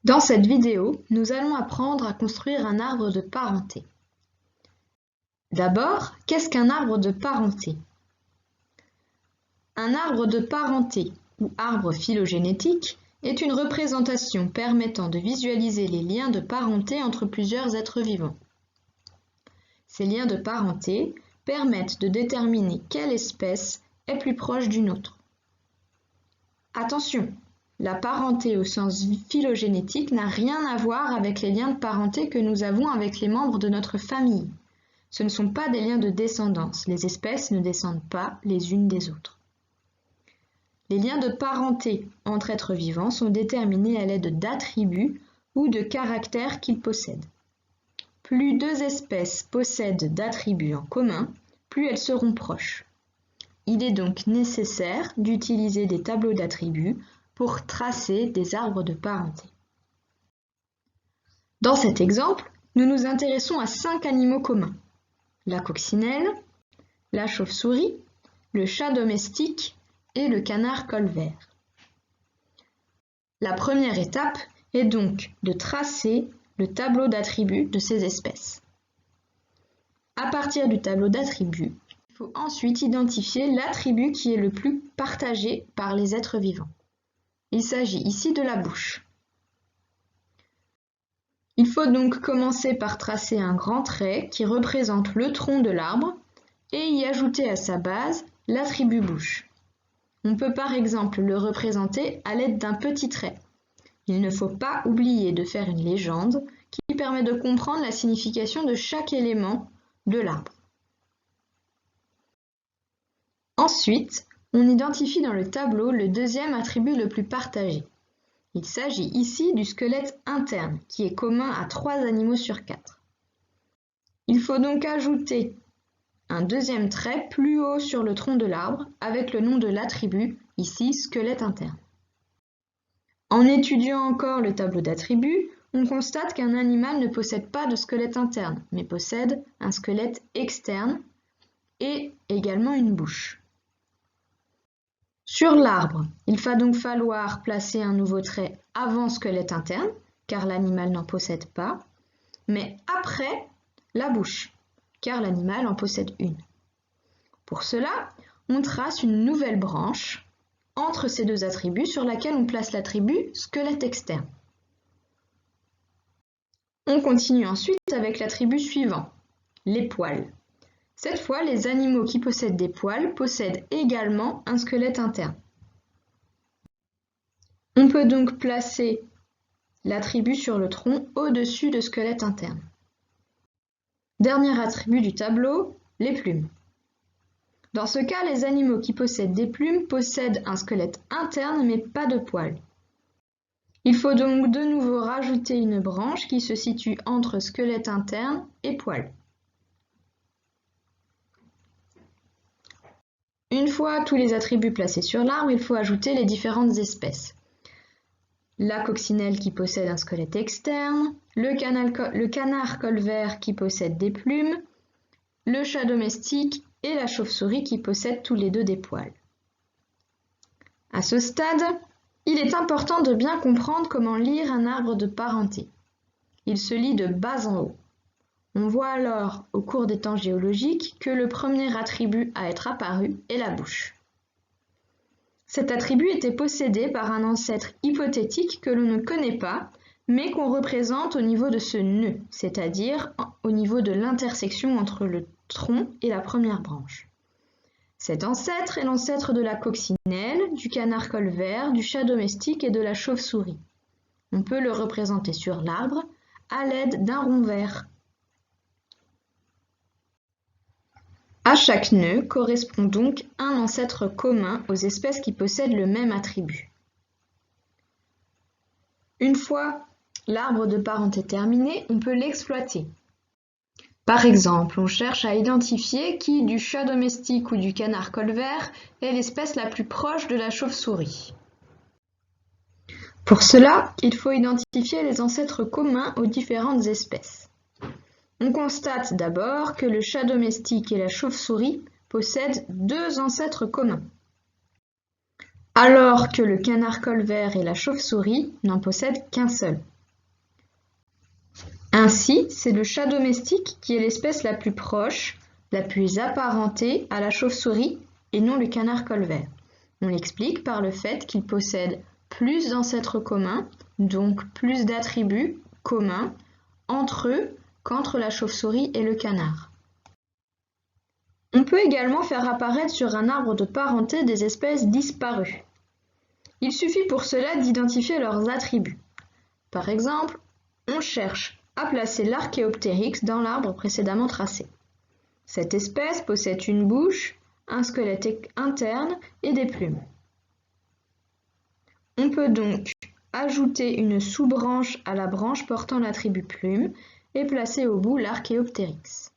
Dans cette vidéo, nous allons apprendre à construire un arbre de parenté. D'abord, qu'est-ce qu'un arbre de parenté? Un arbre de parenté, ou arbre phylogénétique, est une représentation permettant de visualiser les liens de parenté entre plusieurs êtres vivants. Ces liens de parenté permettent de déterminer quelle espèce est plus proche d'une autre. Attention! La parenté au sens phylogénétique n'a rien à voir avec les liens de parenté que nous avons avec les membres de notre famille. Ce ne sont pas des liens de descendance, les espèces ne descendent pas les unes des autres. Les liens de parenté entre êtres vivants sont déterminés à l'aide d'attributs ou de caractères qu'ils possèdent. Plus deux espèces possèdent d'attributs en commun, plus elles seront proches. Il est donc nécessaire d'utiliser des tableaux d'attributs pour tracer des arbres de parenté. Dans cet exemple, nous nous intéressons à 5 animaux communs: la coccinelle, la chauve-souris, le chat domestique et le canard colvert. La première étape est donc de tracer le tableau d'attributs de ces espèces. À partir du tableau d'attributs, il faut ensuite identifier l'attribut qui est le plus partagé par les êtres vivants. Il s'agit ici de la bouche. Il faut donc commencer par tracer un grand trait qui représente le tronc de l'arbre et y ajouter à sa base l'attribut bouche. On peut par exemple le représenter à l'aide d'un petit trait. Il ne faut pas oublier de faire une légende qui permet de comprendre la signification de chaque élément de l'arbre. Ensuite, on identifie dans le tableau le deuxième attribut le plus partagé. Il s'agit ici du squelette interne, qui est commun à 3 animaux sur 4. Il faut donc ajouter un deuxième trait plus haut sur le tronc de l'arbre avec le nom de l'attribut, ici squelette interne. En étudiant encore le tableau d'attributs, on constate qu'un animal ne possède pas de squelette interne, mais possède un squelette externe et également une bouche. Sur l'arbre, il va donc falloir placer un nouveau trait avant squelette interne, car l'animal n'en possède pas, mais après la bouche, car l'animal en possède une. Pour cela, on trace une nouvelle branche entre ces deux attributs sur laquelle on place l'attribut squelette externe. On continue ensuite avec l'attribut suivant, les poils. Cette fois, les animaux qui possèdent des poils possèdent également un squelette interne. On peut donc placer l'attribut sur le tronc au-dessus de squelette interne. Dernier attribut du tableau, les plumes. Dans ce cas, les animaux qui possèdent des plumes possèdent un squelette interne mais pas de poils. Il faut donc de nouveau rajouter une branche qui se situe entre squelette interne et poils. Une fois tous les attributs placés sur l'arbre, il faut ajouter les différentes espèces. La coccinelle qui possède un squelette externe, le canard colvert qui possède des plumes, le chat domestique et la chauve-souris qui possèdent tous les deux des poils. À ce stade, il est important de bien comprendre comment lire un arbre de parenté. Il se lit de bas en haut. On voit alors, au cours des temps géologiques, que le premier attribut à être apparu est la bouche. Cet attribut était possédé par un ancêtre hypothétique que l'on ne connaît pas, mais qu'on représente au niveau de ce nœud, c'est-à-dire au niveau de l'intersection entre le tronc et la première branche. Cet ancêtre est l'ancêtre de la coccinelle, du canard colvert, du chat domestique et de la chauve-souris. On peut le représenter sur l'arbre à l'aide d'un rond vert. À chaque nœud correspond donc un ancêtre commun aux espèces qui possèdent le même attribut. Une fois l'arbre de parenté terminé, on peut l'exploiter. Par exemple, on cherche à identifier qui du chat domestique ou du canard colvert est l'espèce la plus proche de la chauve-souris. Pour cela, il faut identifier les ancêtres communs aux différentes espèces. On constate d'abord que le chat domestique et la chauve-souris possèdent 2 ancêtres communs, alors que le canard colvert et la chauve-souris n'en possèdent qu'un seul. Ainsi, c'est le chat domestique qui est l'espèce la plus proche, la plus apparentée à la chauve-souris et non le canard colvert. On l'explique par le fait qu'il possède plus d'ancêtres communs, donc plus d'attributs communs entre eux qu'entre la chauve-souris et le canard. On peut également faire apparaître sur un arbre de parenté des espèces disparues. Il suffit pour cela d'identifier leurs attributs. Par exemple, on cherche à placer l'Archéoptérix dans l'arbre précédemment tracé. Cette espèce possède une bouche, un squelette interne et des plumes. On peut donc ajouter une sous-branche à la branche portant l'attribut plume et placer au bout l'Archéoptérix.